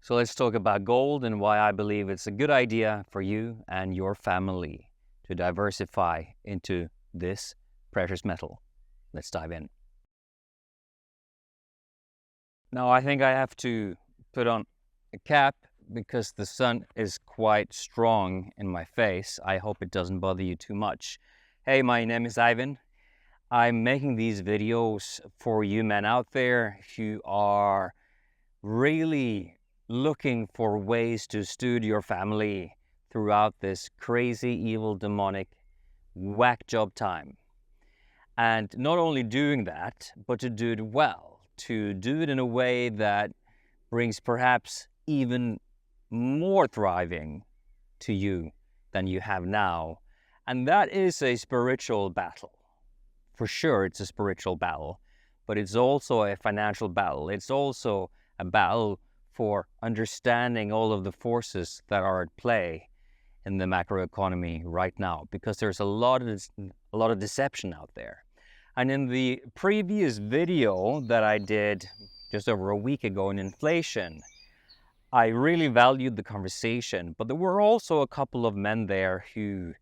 So let's talk about gold and why I believe it's a good idea for you and your family to diversify into this precious metal. Let's dive in. Now, I think I have to put on a cap because the sun is quite strong in my face. I hope it doesn't bother you too much. Hey, my name is Ivan. I'm making these videos for you men out there who are really looking for ways to steward your family throughout this crazy, evil, demonic, whack job time. And not only doing that, but to do it well, to do it in a way that brings perhaps even more thriving to you than you have now. And that is a spiritual battle. For sure, it's a spiritual battle, but it's also a financial battle. It's also a battle for understanding all of the forces that are at play in the macroeconomy right now, because there's a lot of deception out there. And in the previous video that I did just over a week ago on inflation, I really valued the conversation, but there were also a couple of men there who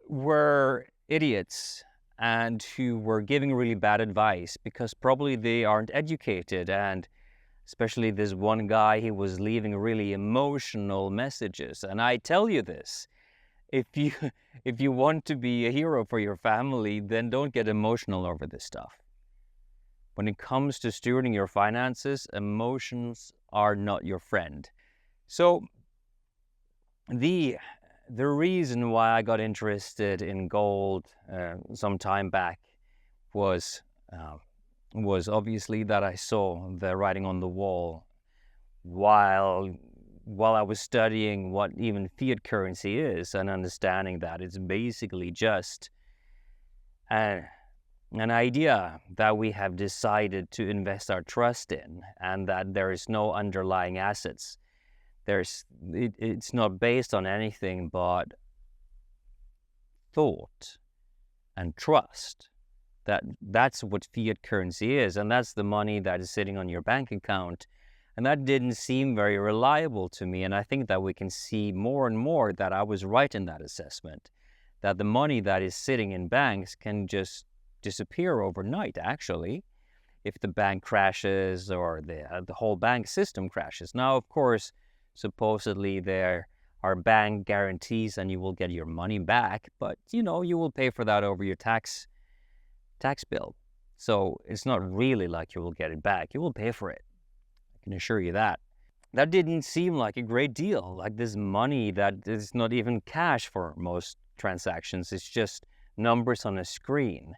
were idiots and who were giving really bad advice because probably they aren't educated, and especially this one guy, he was leaving really emotional messages. And I tell you this, if you want to be a hero for your family, then don't get emotional over this stuff. When it comes to stewarding your finances, emotions are not your friend. So the reason why I got interested in gold some time back was obviously that I saw the writing on the wall while I was studying what even fiat currency is, and understanding that it's basically just an idea that we have decided to invest our trust in, and that there is no underlying assets. It's not based on anything but thought and trust. That's what fiat currency is, and that's the money that is sitting on your bank account. And that didn't seem very reliable to me, and I think that we can see more and more that I was right in that assessment, that the money that is sitting in banks can just disappear overnight, actually, if the bank crashes or the whole bank system crashes. Now, of course, supposedly there are bank guarantees and you will get your money back, but you will pay for that over your tax bill. So it's not really like you will get it back. You will pay for it. I can assure you that. That didn't seem like a great deal. Like this money that is not even cash for most transactions. It's just numbers on a screen.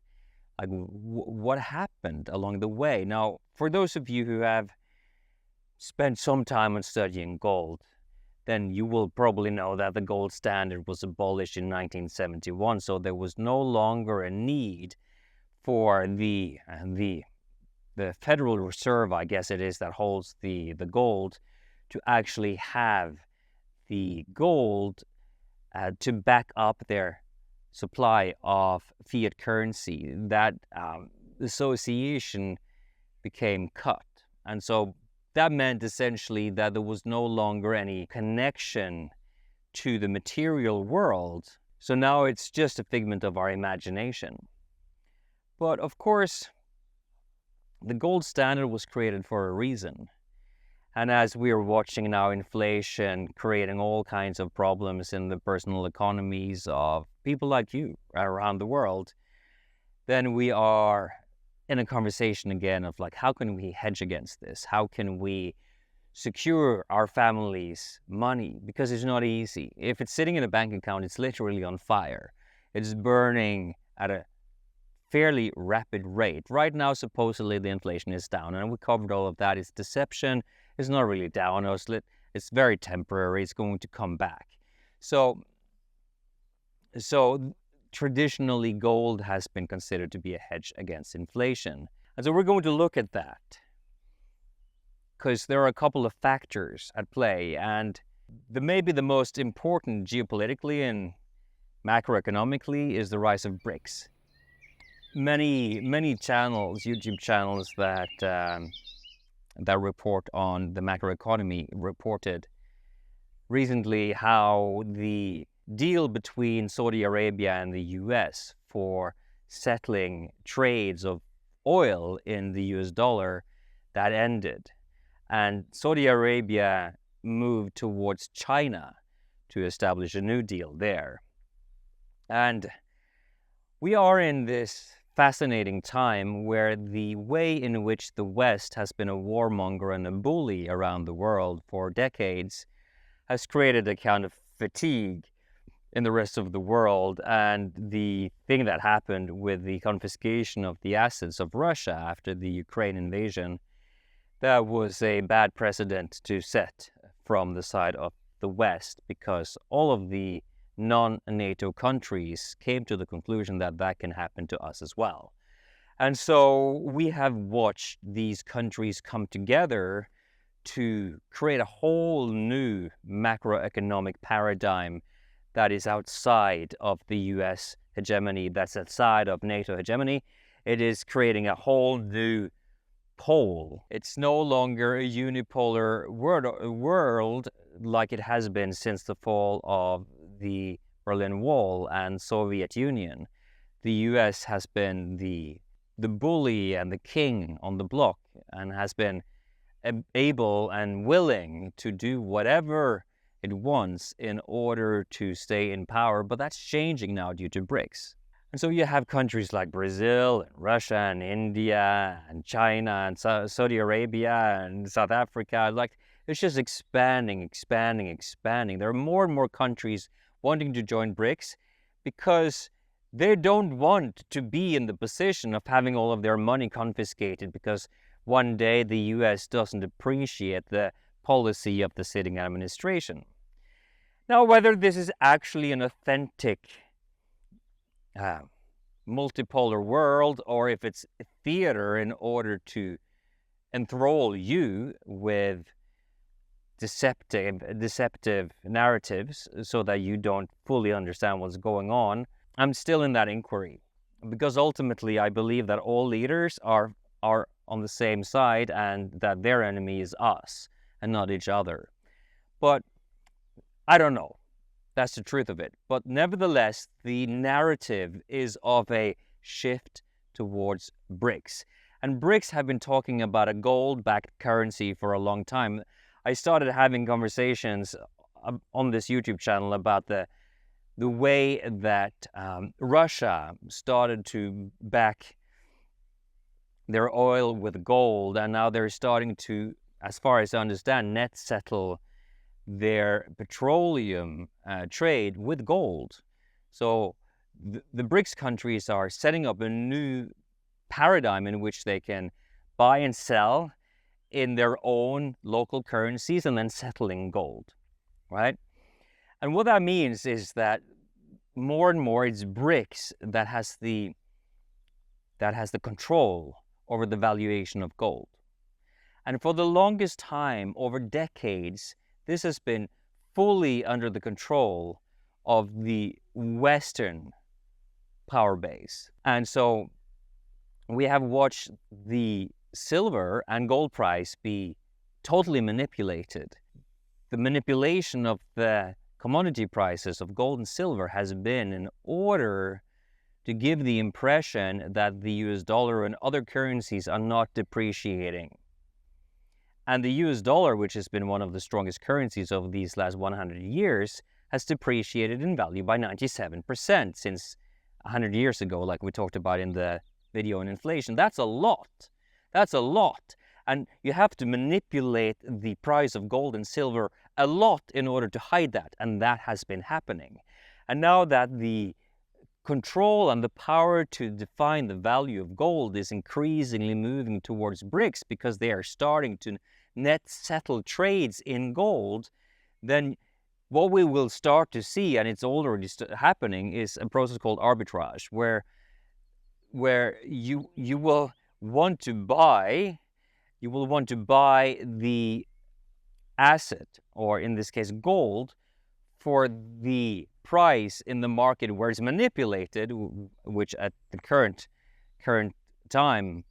Like what happened along the way? Now, for those of you who have spent some time on studying gold, then you will probably know that the gold standard was abolished in 1971. So there was no longer a need for the Federal Reserve, I guess it is, that holds the gold, to actually have the gold to back up their supply of fiat currency. That association became cut. And so that meant essentially that there was no longer any connection to the material world. So now it's just a figment of our imagination. But of course, the gold standard was created for a reason. And as we are watching now inflation creating all kinds of problems in the personal economies of people like you around the world, then we are in a conversation again of like, how can we hedge against this? How can we secure our family's money? Because it's not easy. If it's sitting in a bank account, it's literally on fire. It's burning at a fairly rapid rate. Right now, supposedly the inflation is down, and we covered all of that. It's deception. It's not really down. It's very temporary. It's going to come back. So traditionally, gold has been considered to be a hedge against inflation. And so we're going to look at that because there are a couple of factors at play, and maybe the most important geopolitically and macroeconomically is the rise of BRICS. Many channels, YouTube channels that that report on the macroeconomy reported recently how the deal between Saudi Arabia and the US for settling trades of oil in the US dollar, that ended. And Saudi Arabia moved towards China to establish a new deal there. And we are in this fascinating time where the way in which the West has been a warmonger and a bully around the world for decades has created a kind of fatigue in the rest of the world. And the thing that happened with the confiscation of the assets of Russia after the Ukraine invasion, that was a bad precedent to set from the side of the West, because all of the non-NATO countries came to the conclusion that that can happen to us as well. And so we have watched these countries come together to create a whole new macroeconomic paradigm that is outside of the US hegemony, that's outside of NATO hegemony. It is creating a whole new pole. It's no longer a unipolar world like it has been since the fall of the Berlin Wall and Soviet Union. The US has been the bully and the king on the block, and has been able and willing to do whatever it wants in order to stay in power. But that's changing now due to BRICS. And so you have countries like Brazil and Russia and India and China and Saudi Arabia and South Africa. Like, it's just expanding. There are more and more countries wanting to join BRICS because they don't want to be in the position of having all of their money confiscated because one day the US doesn't appreciate the policy of the sitting administration. Now, whether this is actually an authentic multipolar world, or if it's theater in order to enthrall you with deceptive narratives so that you don't fully understand what's going on, I'm still in that inquiry, because ultimately I believe that all leaders are on the same side and that their enemy is us and not each other. But I don't know. That's the truth of it. But nevertheless, the narrative is of a shift towards BRICS. And BRICS have been talking about a gold-backed currency for a long time. I started having conversations on this YouTube channel about the way that Russia started to back their oil with gold, and now they're starting to, as far as I understand, net settle their petroleum trade with gold. So the BRICS countries are setting up a new paradigm in which they can buy and sell in their own local currencies and then settle in gold, right? And what that means is that more and more it's BRICS that has the control over the valuation of gold. And for the longest time, over decades, this has been fully under the control of the Western power base. And so we have watched the silver and gold price be totally manipulated. The manipulation of the commodity prices of gold and silver has been in order to give the impression that the US dollar and other currencies are not depreciating. And the US dollar, which has been one of the strongest currencies over these last 100 years, has depreciated in value by 97% since 100 years ago, like we talked about in the video on inflation. That's a lot. That's a lot. And you have to manipulate the price of gold and silver a lot in order to hide that. And that has been happening. And now that the control and the power to define the value of gold is increasingly moving towards BRICS because they are starting to net settle trades in gold, then what we will start to see, and it's already happening, is a process called arbitrage, where you will want to buy the asset, or in this case gold, for the price in the market where it's manipulated, which at the current time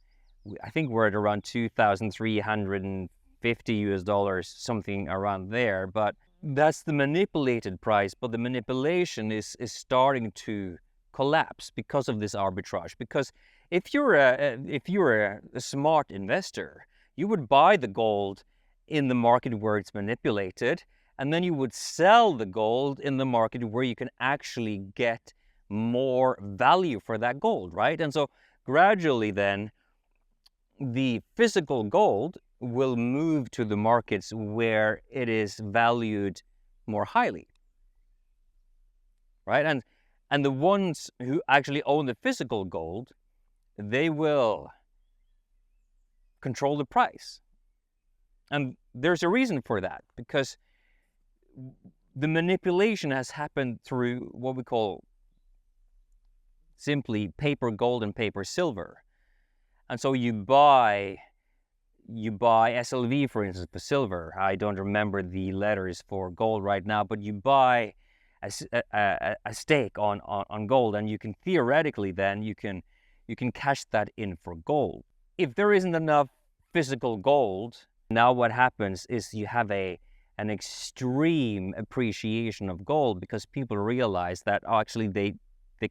I think we're at around $2,350, something around there. But that's the manipulated price. But the manipulation is starting to collapse because of this arbitrage. Because if you're a smart investor, you would buy the gold in the market where it's manipulated, and then you would sell the gold in the market where you can actually get more value for that gold, right? And so gradually then the physical gold will move to the markets where it is valued more highly, right? And the ones who actually own the physical gold, they will control the price. And there's a reason for that, because the manipulation has happened through what we call simply paper gold and paper silver. And so you buy SLV, for instance, for silver. I don't remember the letters for gold right now, but you buy a stake on gold, and you can theoretically then you can cash that in for gold. If there isn't enough physical gold, now what happens is you have an extreme appreciation of gold, because people realize that actually they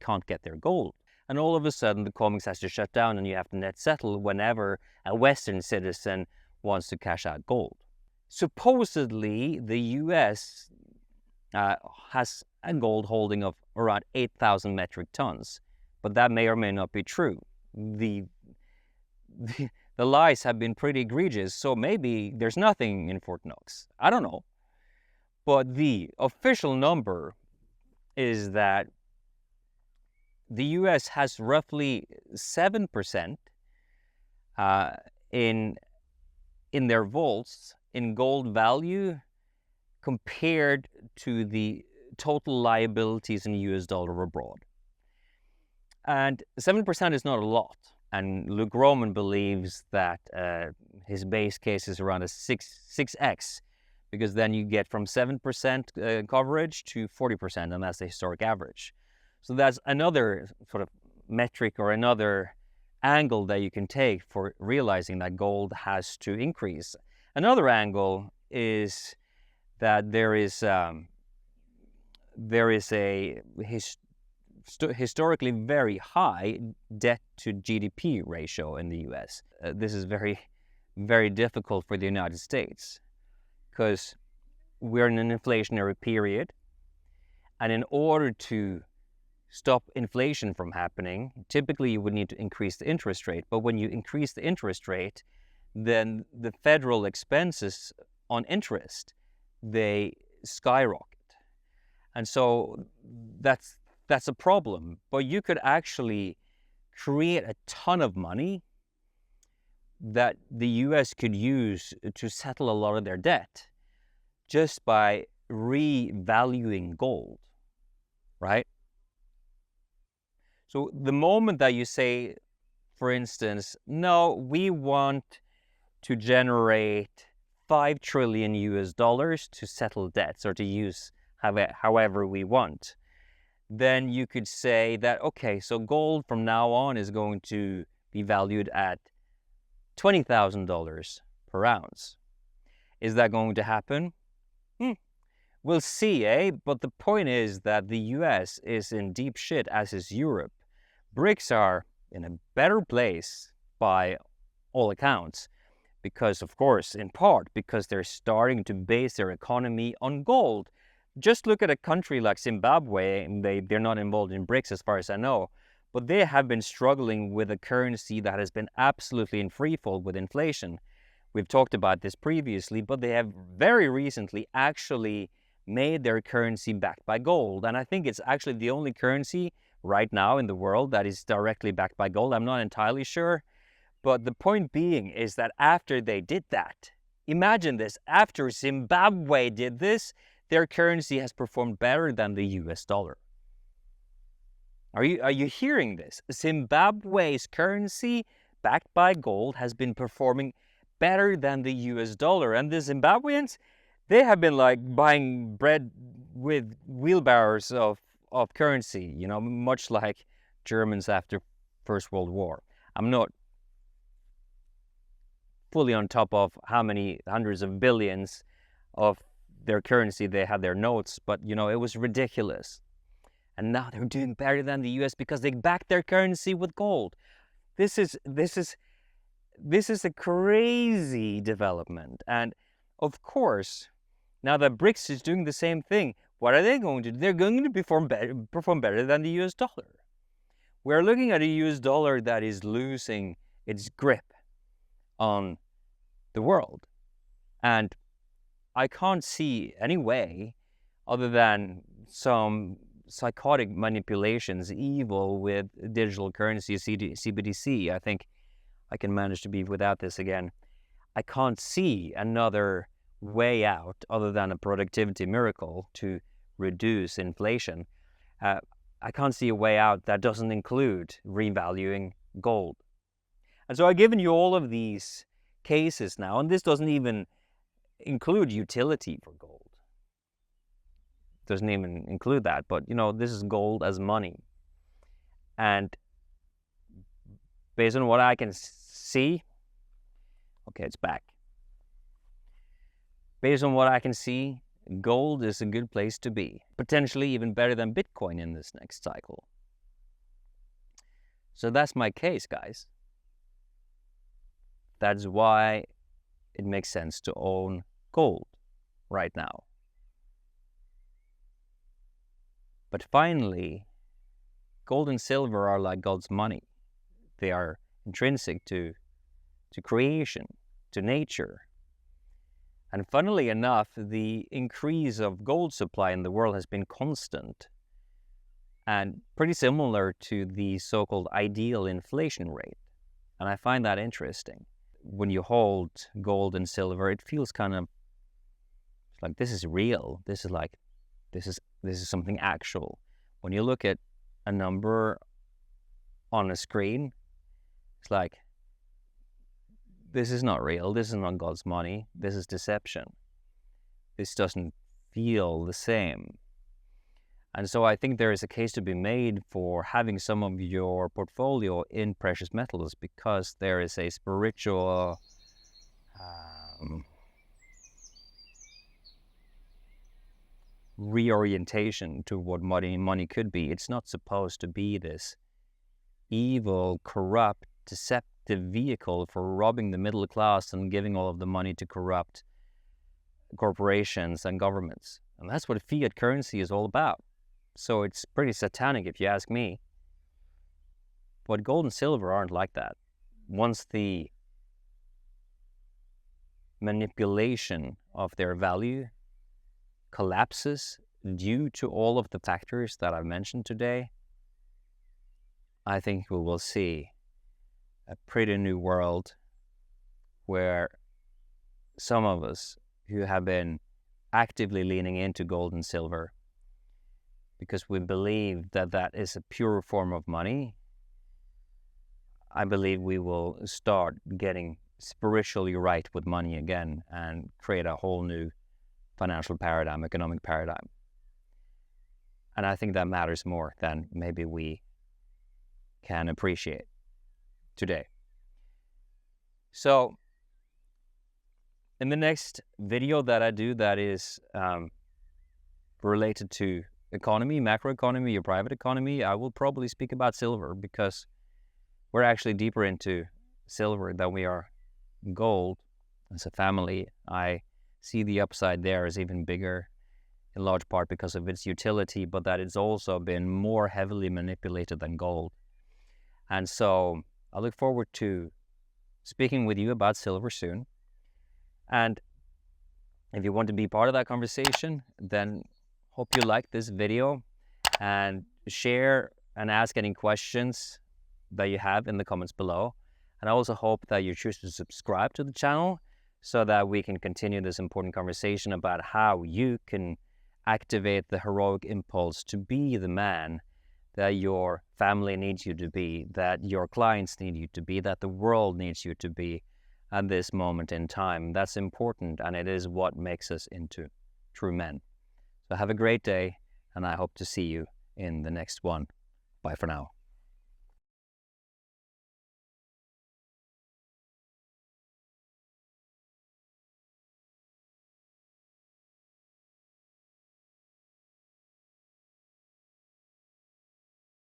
can't get their gold. And all of a sudden the COMEX has to shut down, and you have to net settle whenever a Western citizen wants to cash out gold. Supposedly the US has a gold holding of around 8,000 metric tons, but that may or may not be true. The lies have been pretty egregious, so maybe there's nothing in Fort Knox. I don't know. But the official number is that the US has roughly 7% in their vaults in gold value compared to the total liabilities in US dollar abroad. And 7% is not a lot. And Luke Roman believes that his base case is around a 6x, because then you get from 7% coverage to 40%, and that's the historic average. So that's another sort of metric or another angle that you can take for realizing that gold has to increase. Another angle is that there is a historically very high debt to GDP ratio in the US. This is very, very difficult for the United States, because we're in an inflationary period, and in order to stop inflation from happening, typically you would need to increase the interest rate. But when you increase the interest rate, then the federal expenses on interest, they skyrocket. And so that's a problem. But you could actually create a ton of money that the US could use to settle a lot of their debt just by revaluing gold, right? So the moment that you say, for instance, no, we want to generate $5 trillion to settle debts, or to use however we want, then you could say that, okay, so gold from now on is going to be valued at $20,000 per ounce. Is that going to happen? We'll see, eh? But the point is that the US is in deep shit, as is Europe. BRICS are in a better place by all accounts, because, of course, in part because they're starting to base their economy on gold. Just look at a country like Zimbabwe. They're not involved in BRICS as far as I know, but they have been struggling with a currency that has been absolutely in free fall with inflation. We've talked about this previously, but they have very recently actually made their currency backed by gold. And I think it's actually the only currency right now in the world that is directly backed by gold. I'm not entirely sure. But the point being is that after they did that, imagine this, after Zimbabwe did this, their currency has performed better than the US dollar. Are you hearing this? Zimbabwe's currency backed by gold has been performing better than the US dollar. And the Zimbabweans, they have been like buying bread with wheelbarrows of currency, much like Germans after First World War. I'm not fully on top of how many hundreds of billions of their currency they had their notes, but it was ridiculous. And now they're doing better than the US because they back their currency with gold. This is a crazy development. And of course, now that BRICS is doing the same thing, what are they going to do? They're going to perform better than the US dollar. We're looking at a US dollar that is losing its grip on the world. And I can't see any way other than some psychotic manipulations, evil with digital currency, CBDC. I think I can manage to be without this again. I can't see another way out other than a productivity miracle to reduce inflation. I can't see a way out that doesn't include revaluing gold. And so I've given you all of these cases now, and this doesn't even include utility for gold. Doesn't even include that, but this is gold as money. And based on what I can see, okay, it's back. Based on what I can see, gold is a good place to be. Potentially even better than Bitcoin in this next cycle. So that's my case, guys. That's why it makes sense to own gold right now. But finally, gold and silver are like God's money. They are intrinsic to creation, to nature. And funnily enough, the increase of gold supply in the world has been constant and pretty similar to the so-called ideal inflation rate. And I find that interesting. When you hold gold and silver, it feels kind of like this is real. This is something actual. When you look at a number on a screen, it's like, this is not real. This is not God's money. This is deception. This doesn't feel the same. And so I think there is a case to be made for having some of your portfolio in precious metals, because there is a spiritual reorientation to what money could be. It's not supposed to be this evil, corrupt, deceptive vehicle for robbing the middle class and giving all of the money to corrupt corporations and governments. And that's what fiat currency is all about. So it's pretty satanic if you ask me. But gold and silver aren't like that. Once the manipulation of their value collapses due to all of the factors that I've mentioned today, I think we will see a pretty new world where some of us who have been actively leaning into gold and silver because we believe that that is a pure form of money, I believe we will start getting spiritually right with money again and create a whole new financial paradigm, economic paradigm. And I think that matters more than maybe we can appreciate today. So in the next video that I do that is related to economy, macroeconomy, or private economy, I will probably speak about silver, because we're actually deeper into silver than we are gold. As a family, I see the upside there is even bigger, in large part because of its utility, but that it's also been more heavily manipulated than gold. And so I look forward to speaking with you about silver soon. And if you want to be part of that conversation, then hope you like this video and share and ask any questions that you have in the comments below. And I also hope that you choose to subscribe to the channel so that we can continue this important conversation about how you can activate the heroic impulse to be the man that your family needs you to be, that your clients need you to be, that the world needs you to be at this moment in time. That's important, and it is what makes us into true men. So have a great day, and I hope to see you in the next one. Bye for now.